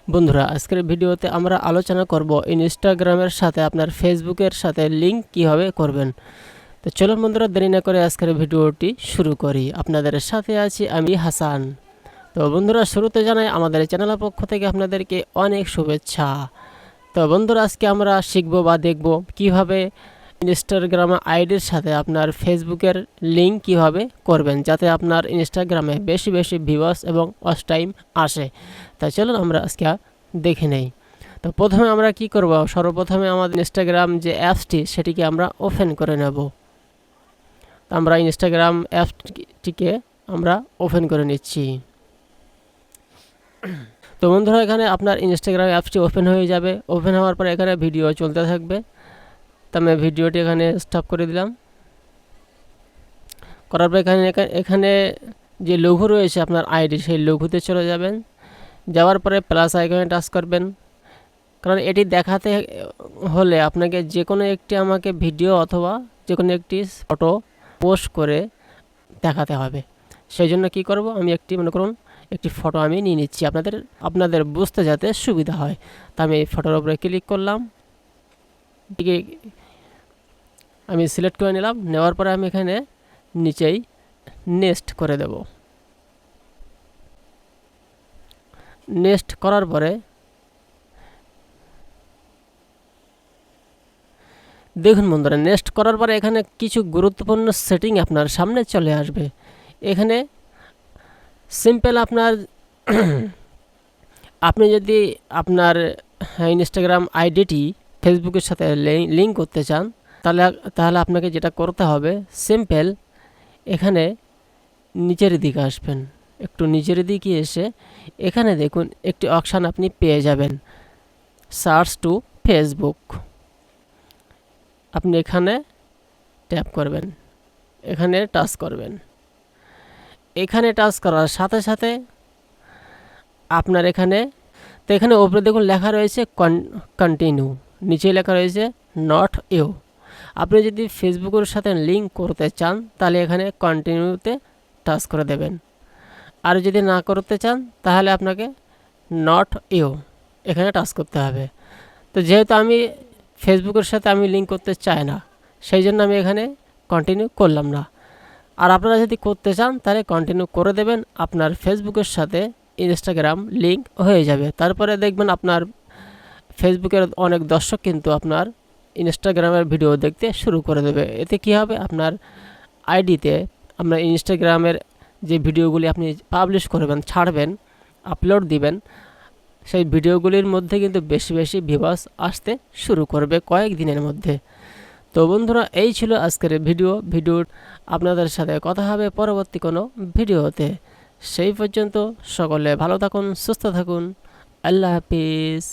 বন্ধুরা আজকের ভিডিওতে আমরা আলোচনা করব ইনস্টাগ্রামের সাথে আপনার ফেসবুকের সাথে লিংক কিভাবে করবেন। তো চলুন বন্ধুরা দেরি না করে আজকের ভিডিওটি শুরু করি। আপনাদের সাথে আছি আমি হাসান। তো বন্ধুরা শুরুতে জানাই আমাদের চ্যানেলের পক্ষ থেকে আপনাদেরকে অনেক শুভেচ্ছা। তো বন্ধুরা আজকে আমরা শিখব বা দেখব কিভাবে ইনস্টাগ্রাম আইডির সাথে আপনার ফেসবুকের লিংক কিভাবে করবেন, যাতে আপনার ইনস্টাগ্রামে বেশি বেশি ভিউয়ার্স এবং ওয়াচ টাইম আসে। তাই চলুন আমরা আজকে দেখে নেই। তো প্রথমে আমরা কি করব, সর্বপ্রথমে আমাদের ইনস্টাগ্রাম যে অ্যাপসটি সেটিকে আমরা ওপেন করে নেব। তো আমরা ইনস্টাগ্রাম অ্যাপটিকে আমরা ওপেন করে নিচ্ছি। তো বন্ধুরা এখানে আপনার ইনস্টাগ্রাম অ্যাপসটি ওপেন হয়ে যাবে। ওপেন হওয়ার পর এখানে ভিডিও চলতে থাকবে। তো আমি ভিডিওটি এখানে স্টপ করে দিলাম। করার পর এখানে যে লঘু রয়েছে আপনার আইডি, সেই লঘুতে চলে যাবেন। যাওয়ার পরে প্লাস আইকনে টাচ করবেন, কারণ এটি দেখাতে হলে আপনাকে যে কোনো একটি আমাকে ভিডিও অথবা যে কোনো একটি ফটো পোস্ট করে দেখাতে হবে। সেই জন্য কী করব, আমি মনে করুন একটি ফটো আমি নিয়ে নিচ্ছি আপনাদের বুঝতে যাতে সুবিধা হয়। তা আমি এই ফটোর উপরে ক্লিক করলাম, এটিকে আমি সিলেক্ট করে নিলাম। নেওয়ার পরে আমি এখানে নিচেই নেক্সট করে দেব। নেক্সট করার পরে দেখুন বন্ধুরা, নেক্সট করার পরে এখানে কিছু গুরুত্বপূর্ণ সেটিং আপনার সামনে চলে আসবে। এখানে সিম্পল আপনার আপনি যদি আপনার ইনস্টাগ্রাম আইডিটি ফেসবুকের সাথে লিঙ্ক করতে চান, তাহলে আপনাকে যেটা করতে হবে, সিম্পল এখানে নিচের দিকে আসবেন। একটু নিচের দিকে এসে এখানে দেখুন একটি অপশান আপনি পেয়ে যাবেন, সার্চ টু ফেসবুক। আপনি এখানে ট্যাপ করবেন, এখানে টাচ করবেন। এখানে টাচ করার সাথে সাথে আপনার এখানে ওপরে দেখুন লেখা রয়েছে কন্টিনিউ, নিচে লেখা রয়েছে নট ইউ। আপনি যদি ফেসবুকের সাথে লিঙ্ক করতে চান তাহলে এখানে কন্টিনিউতে টাচ করে দেবেন। আর যদি না করতে চান তাহলে আপনাকে নট ইউ এখানে টাচ করতে হবে। তো যেহেতু আমি ফেসবুকের সাথে আমি লিঙ্ক করতে চাই না, সেই জন্য আমি এখানে কন্টিনিউ করলাম না। আর আপনারা যদি করতে চান তাহলে কন্টিনিউ করে দেবেন। আপনার ফেসবুকের সাথে ইনস্টাগ্রাম লিঙ্ক হয়ে যাবে। তারপরে দেখবেন আপনার ফেসবুকের অনেক দর্শক কিন্তু আপনার ইনস্টাগ্রামের ভিডিও দেখতে শুরু করে দেবে। এতে কি হবে, আপনার আইডিতে আপনার ইনস্টাগ্রামের যে ভিডিওগুলি আপনি পাবলিশ করবেন, ছাড়বেন, আপলোড দিবেন, সেই ভিডিওগুলির মধ্যে কিন্তু বেশি বেশি ভিউয়ার্স আসতে শুরু করবে কয়েক দিনের মধ্যে। তো বন্ধুরা এই ছিল আজকের ভিডিও। আপনাদের সাথে কথা হবে পরবর্তী কোনো ভিডিওতে। সেই পর্যন্ত সকলে ভালো থাকুন, সুস্থ থাকুন। আল্লাহ হাফিজ।